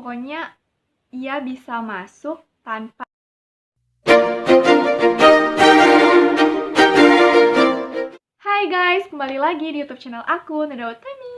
Pokoknya ia bisa masuk tanpa. Hai guys, kembali lagi di YouTube channel aku, Nada Utami.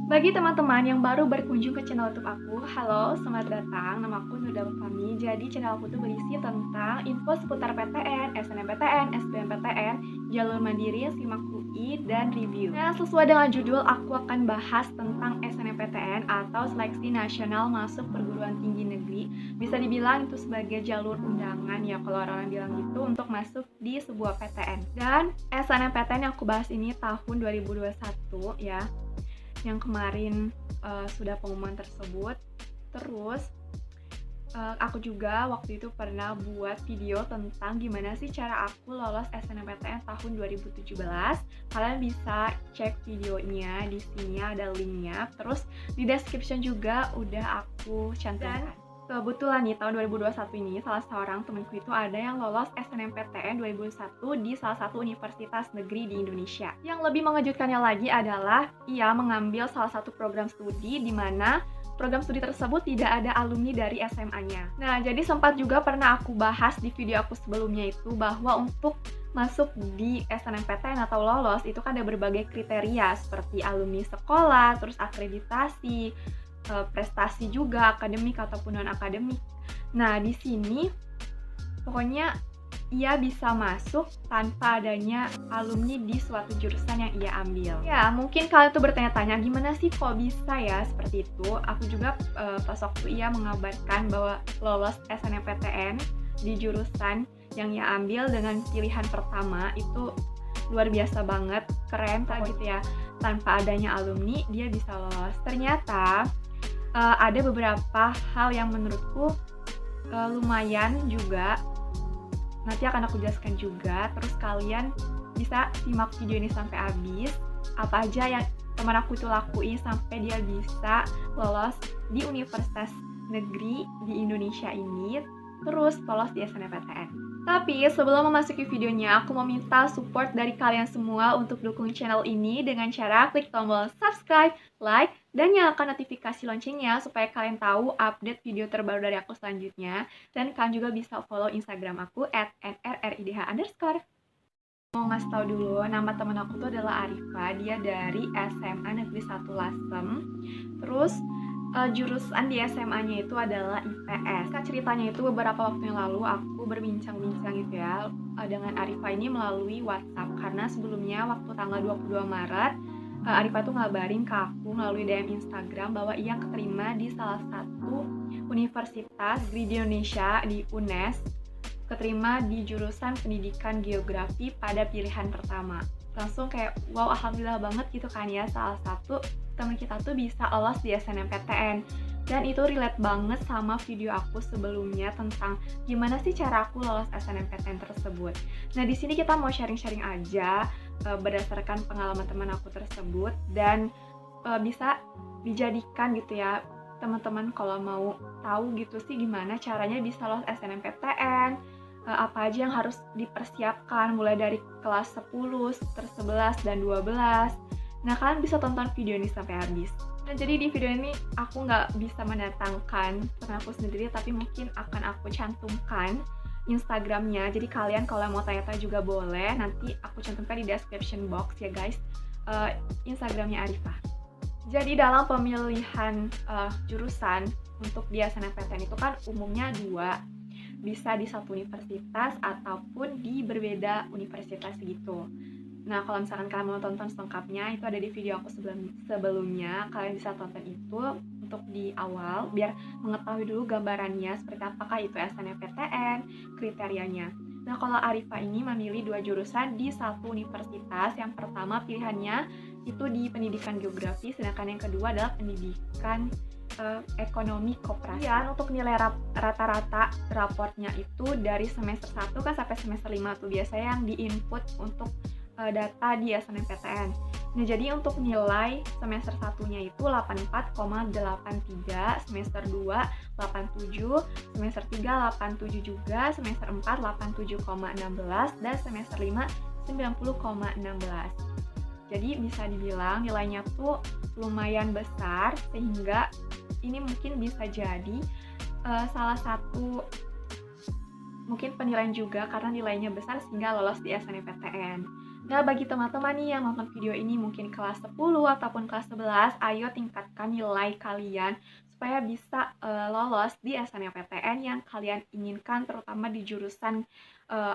Bagi teman-teman yang baru berkunjung ke channel YouTube aku, halo, selamat datang. Nama aku Nada Utami. Jadi channel aku tuh berisi tentang info seputar PTN, SNMPTN, SBMPTN, jalur mandiri, simak UI, dan review. Nah, sesuai dengan judul, aku akan bahas tentang SNMPTN atau Seleksi Nasional Masuk Perguruan Tinggi Negeri. Bisa dibilang itu sebagai jalur undangan ya, kalau orang bilang gitu, untuk masuk di sebuah PTN. Dan SNMPTN yang aku bahas ini tahun 2021 ya, yang kemarin sudah pengumuman tersebut. Terus aku juga waktu itu pernah buat video tentang gimana sih cara aku lolos SNMPTN tahun 2017. Kalian bisa cek videonya, di sini ada linknya. Terus di description juga udah aku cantumkan. Kebetulan nih tahun 2021 ini salah seorang temanku itu ada yang lolos SNMPTN 2021 di salah satu universitas negeri di Indonesia. Yang lebih mengejutkannya lagi adalah ia mengambil salah satu program studi di mana program studi tersebut tidak ada alumni dari SMA-nya. Nah, jadi sempat juga pernah aku bahas di video aku sebelumnya itu bahwa untuk masuk di SNMPTN atau lolos itu kan ada berbagai kriteria seperti alumni sekolah, terus akreditasi, prestasi juga, akademik ataupun non-akademik. Nah, di sini pokoknya ia bisa masuk tanpa adanya alumni di suatu jurusan yang ia ambil. Ya, mungkin kalian tuh bertanya-tanya, gimana sih kok bisa ya seperti itu? Aku juga pas waktu ia mengabarkan bahwa lolos SNMPTN di jurusan yang ia ambil dengan pilihan pertama itu luar biasa banget, keren gitu ya. Tanpa adanya alumni, dia bisa lolos. Ternyata ada beberapa hal yang menurutku lumayan juga. Nanti akan aku jelaskan juga. Terus kalian bisa simak video ini sampai habis. Apa aja yang teman aku itu lakuin sampai dia bisa lolos di universitas negeri di Indonesia ini, terus lolos di SNMPTN. Tapi sebelum memasuki videonya, aku mau minta support dari kalian semua untuk dukung channel ini dengan cara klik tombol subscribe, like, dan nyalakan notifikasi loncengnya supaya kalian tahu update video terbaru dari aku selanjutnya. Dan kalian juga bisa follow Instagram aku @nrridh_. Mau ngasih tahu dulu, nama temen aku tuh adalah Arifa. Dia dari SMA Negeri 1 Lasem. Terus jurusan di SMA-nya itu adalah IPS. Ceritanya itu beberapa waktu yang lalu aku berbincang-bincang gitu ya dengan Arifa ini melalui WhatsApp, karena sebelumnya waktu tanggal 22 Maret Arifa tuh ngabarin ke aku melalui DM Instagram bahwa ia keterima di salah satu universitas di Indonesia, di UNES, keterima di jurusan pendidikan geografi pada pilihan pertama. Langsung kayak wow, alhamdulillah banget gitu kan ya, salah satu teman kita tuh bisa lolos di SNMPTN. Dan itu relate banget sama video aku sebelumnya tentang gimana sih cara aku lolos SNMPTN tersebut. Nah, di sini kita mau sharing-sharing aja berdasarkan pengalaman teman aku tersebut, dan bisa dijadikan gitu ya teman-teman kalau mau tahu gitu sih gimana caranya bisa lolos SNMPTN, apa aja yang harus dipersiapkan mulai dari kelas 10, terus 11 dan 12. Nah, kalian bisa tonton video ini sampai habis. Nah, jadi di video ini aku nggak bisa mendatangkan teman aku sendiri, tapi mungkin akan aku cantumkan Instagramnya. Jadi kalian kalau mau tanya-tanya juga boleh, nanti aku cantumkan di description box ya guys, Instagramnya Arifa. Jadi dalam pemilihan jurusan untuk di SNMPTN itu kan umumnya 2, bisa di satu universitas ataupun di berbeda universitas gitu. Nah, kalau misalkan kalian mau tonton selengkapnya, itu ada di video aku sebelumnya. Kalian bisa tonton itu untuk di awal, biar mengetahui dulu gambarannya seperti apakah itu SNMPTN, kriterianya. Nah, kalau Arifa ini memilih 2 jurusan di satu universitas. Yang pertama pilihannya itu di pendidikan geografi, sedangkan yang kedua adalah pendidikan ekonomi koperasi. Dan untuk nilai rata-rata raportnya itu dari semester 1 kan sampai semester 5 tuh biasanya yang di-input untuk data di SNMPTN. Nah, jadi untuk nilai semester 1-nya itu 84,83, semester 2 87, semester 3 87 juga, semester 4 87,16, dan semester 5 90,16. Jadi bisa dibilang nilainya tuh lumayan besar, sehingga ini mungkin bisa jadi salah satu mungkin penilaian juga karena nilainya besar sehingga lolos di SNMPTN. Nah, bagi teman-teman nih yang nonton video ini mungkin kelas 10 ataupun kelas 11, ayo tingkatkan nilai kalian supaya bisa lolos di SNMPTN yang kalian inginkan, terutama di jurusan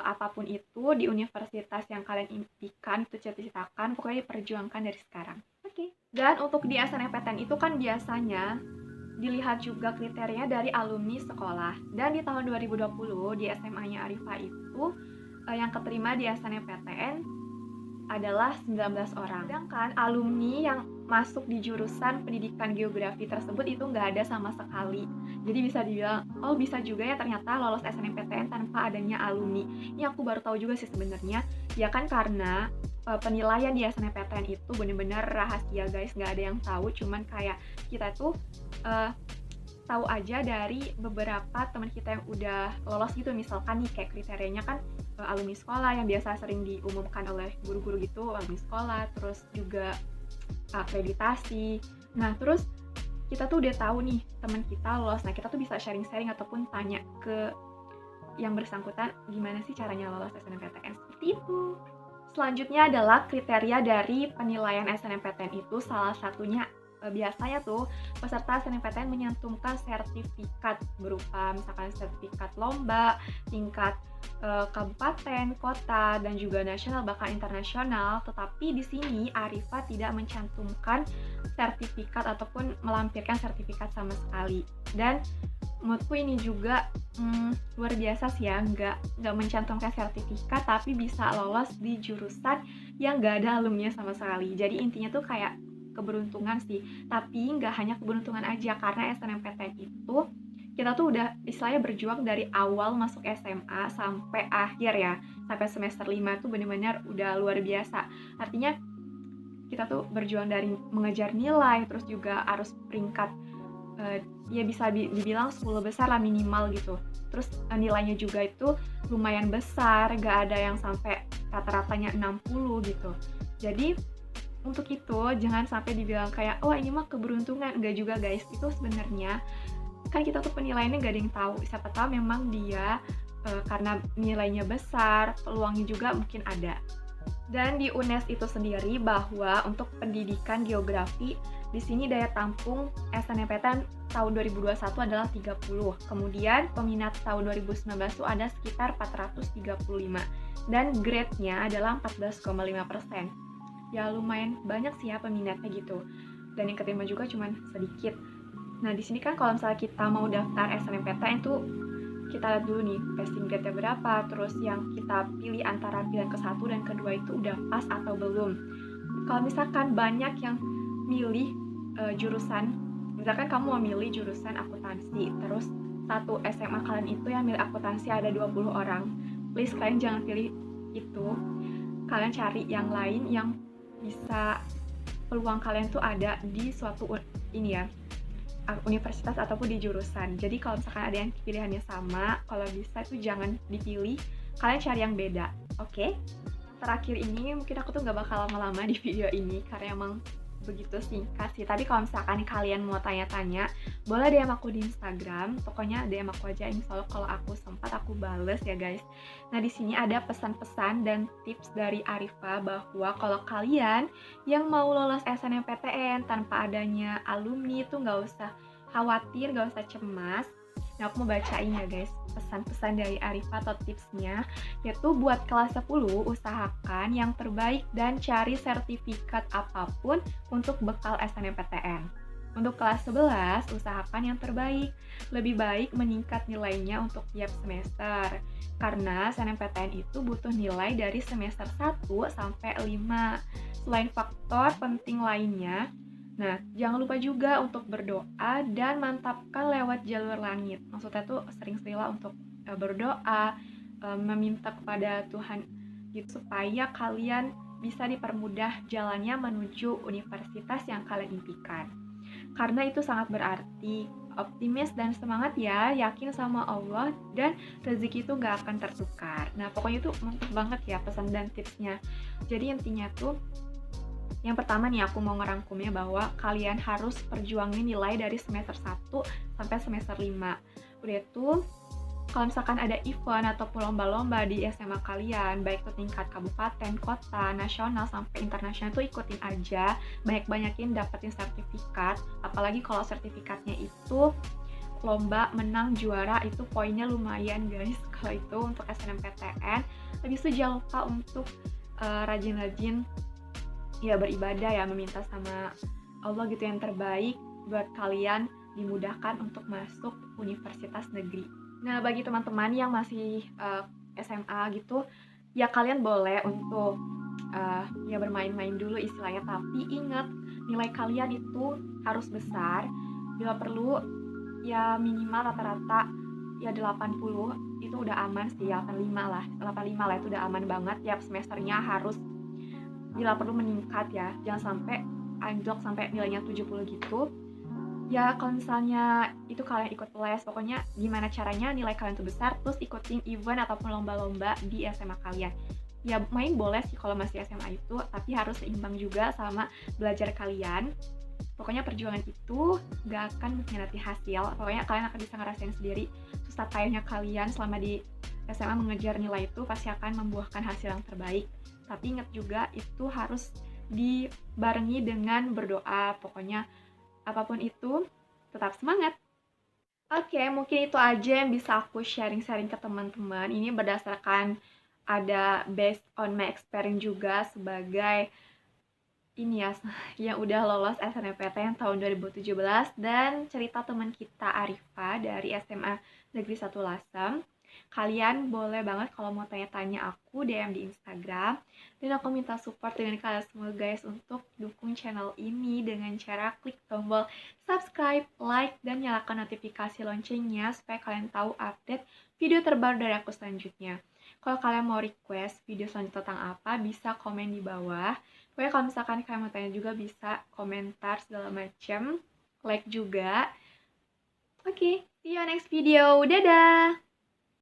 apapun itu, di universitas yang kalian impikan, itu cita-citakan, pokoknya diperjuangkan dari sekarang. Oke. Dan untuk di SNMPTN itu kan biasanya dilihat juga kriterianya dari alumni sekolah. Dan di tahun 2020 di SMA-nya Arifa itu yang keterima di SNMPTN adalah 19 orang. Sedangkan alumni yang masuk di jurusan pendidikan geografi tersebut itu nggak ada sama sekali. Jadi bisa dibilang, oh bisa juga ya ternyata lolos SNMPTN tanpa adanya alumni. Ini aku baru tahu juga sih sebenarnya. Ya kan karena penilaian di SNMPTN itu benar-benar rahasia guys, nggak ada yang tahu. Cuman kayak kita tuh tahu aja dari beberapa teman kita yang udah lolos gitu. Misalkan nih kayak kriterianya kan alumni sekolah yang biasa sering diumumkan oleh guru-guru gitu, alumni sekolah, terus juga akreditasi. Nah terus kita tuh udah tahu nih teman kita lolos. Nah kita tuh bisa sharing-sharing ataupun tanya ke yang bersangkutan gimana sih caranya lolos SNMPTN, seperti itu. Selanjutnya adalah kriteria dari penilaian SNMPTN itu, salah satunya biasanya tuh peserta SNMPTN menyantumkan sertifikat berupa misalkan sertifikat lomba tingkat kabupaten, kota, dan juga nasional bahkan internasional. Tetapi di sini Arifa tidak mencantumkan sertifikat ataupun melampirkan sertifikat sama sekali. Dan menurutku ini juga luar biasa sih ya, nggak mencantumkan sertifikat tapi bisa lolos di jurusan yang nggak ada alumni sama sekali. Jadi intinya tuh kayak keberuntungan sih, tapi nggak hanya keberuntungan aja, karena SNMPTN itu kita tuh udah istilahnya berjuang dari awal masuk SMA sampai akhir ya, sampai semester 5 tuh benar-benar udah luar biasa. Artinya kita tuh berjuang dari mengejar nilai, terus juga harus peringkat ya bisa dibilang 10 besar lah minimal gitu. Terus nilainya juga itu lumayan besar, gak ada yang sampai rata-ratanya 60 gitu. Jadi untuk itu jangan sampai dibilang kayak oh ini mah keberuntungan, enggak juga guys. Itu sebenarnya kan kita tuh penilaiannya gak ada yang tahu, siapa tahu memang dia karena nilainya besar, peluangnya juga mungkin ada. Dan di UNES itu sendiri bahwa untuk pendidikan geografi di sini daya tampung SNMPTN tahun 2021 adalah 30. Kemudian peminat tahun 2019 itu ada sekitar 435 dan grade-nya adalah 14,5%. Ya lumayan banyak sih ya peminatnya gitu. Dan yang keterima juga cuman sedikit. Nah, di sini kan kalau misalnya kita mau daftar SNMPTN itu kita lihat dulu nih passing grade-nya berapa, terus yang kita pilih antara pilihan ke-1 dan kedua itu udah pas atau belum. Kalau misalkan banyak yang milih jurusan, misalkan kamu mau milih jurusan akuntansi, terus satu SMA kalian itu yang milih akuntansi ada 20 orang, please kalian jangan pilih itu, kalian cari yang lain yang bisa peluang kalian tuh ada di suatu ini ya, universitas ataupun di jurusan. Jadi kalau misalkan ada yang pilihannya sama, kalau bisa itu jangan dipilih, kalian cari yang beda, oke? Terakhir ini mungkin aku tuh gak bakal lama-lama di video ini karena emang begitu singkat sih. Tapi kalau misalkan kalian mau tanya-tanya, boleh DM aku di Instagram. Pokoknya DM aku aja, insya Allah kalau aku sempat aku bales ya guys. Nah di sini ada pesan-pesan dan tips dari Arifa bahwa kalau kalian yang mau lolos SNMPTN tanpa adanya alumni itu nggak usah khawatir, nggak usah cemas. Nah aku mau bacain ya guys pesan-pesan dari Arifa atau tipsnya, yaitu buat kelas 10 usahakan yang terbaik dan cari sertifikat apapun untuk bekal SNMPTN. Untuk kelas 11 usahakan yang terbaik, lebih baik meningkat nilainya untuk tiap semester karena SNMPTN itu butuh nilai dari semester 1 sampai 5. Selain faktor penting lainnya, nah, jangan lupa juga untuk berdoa dan mantapkan lewat jalur langit. Maksudnya tuh sering-seringlah untuk berdoa, meminta kepada Tuhan gitu supaya kalian bisa dipermudah jalannya menuju universitas yang kalian impikan. Karena itu sangat berarti. Optimis dan semangat ya, yakin sama Allah dan rezeki itu gak akan tertukar. Nah, pokoknya itu mantap banget ya pesan dan tipsnya. Jadi intinya tuh Yang pertama nih aku mau ngerangkumnya bahwa kalian harus perjuangin nilai dari semester 1 sampai semester 5. Udah itu, kalau misalkan ada event ataupun lomba-lomba di SMA kalian, baik itu tingkat kabupaten, kota, nasional, sampai internasional, itu ikutin aja. Banyak-banyakin dapetin sertifikat. Apalagi kalau sertifikatnya itu lomba, menang, juara, itu poinnya lumayan guys. Kalau itu untuk SNMPTN. Habis itu jangan lupa untuk rajin-rajin ya beribadah ya, meminta sama Allah gitu yang terbaik buat kalian dimudahkan untuk masuk universitas negeri. Nah, bagi teman-teman yang masih SMA gitu, ya kalian boleh untuk ya bermain-main dulu istilahnya, tapi ingat nilai kalian itu harus besar. Bila perlu ya minimal rata-rata ya 80 itu udah aman sih, 85 lah. 85 lah itu udah aman banget. Tiap semesternya harus bila perlu meningkat ya. Jangan sampai anjlok sampai nilainya 70 gitu. Ya kalau misalnya itu kalian ikut les, pokoknya gimana caranya nilai kalian tuh besar, terus ikutin event ataupun lomba-lomba di SMA kalian. Ya main boleh sih kalau masih SMA itu, tapi harus seimbang juga sama belajar kalian. Pokoknya perjuangan itu gak akan mengkhianati hasil. Pokoknya kalian akan bisa ngerasain sendiri susah payahnya kalian selama di SMA mengejar nilai itu pasti akan membuahkan hasil yang terbaik. Tapi ingat juga itu harus dibarengi dengan berdoa. Pokoknya apapun itu, tetap semangat. Oke, mungkin itu aja yang bisa aku sharing-sharing ke teman-teman. Ini berdasarkan ada based on my experience juga sebagai ini ya, yang udah lolos SNMPTN tahun 2017 dan cerita teman kita Arifa dari SMA Negeri 1 Lasem. Kalian boleh banget kalau mau tanya-tanya aku DM di Instagram. Dan aku minta support dengan kalian semua guys untuk dukung channel ini dengan cara klik tombol subscribe, like, dan nyalakan notifikasi loncengnya supaya kalian tahu update video terbaru dari aku selanjutnya. Kalau kalian mau request video selanjutnya tentang apa, bisa komen di bawah. Pokoknya kalau misalkan kalian mau tanya juga bisa komentar segala macam, like juga. Oke, see you next video. Dadah!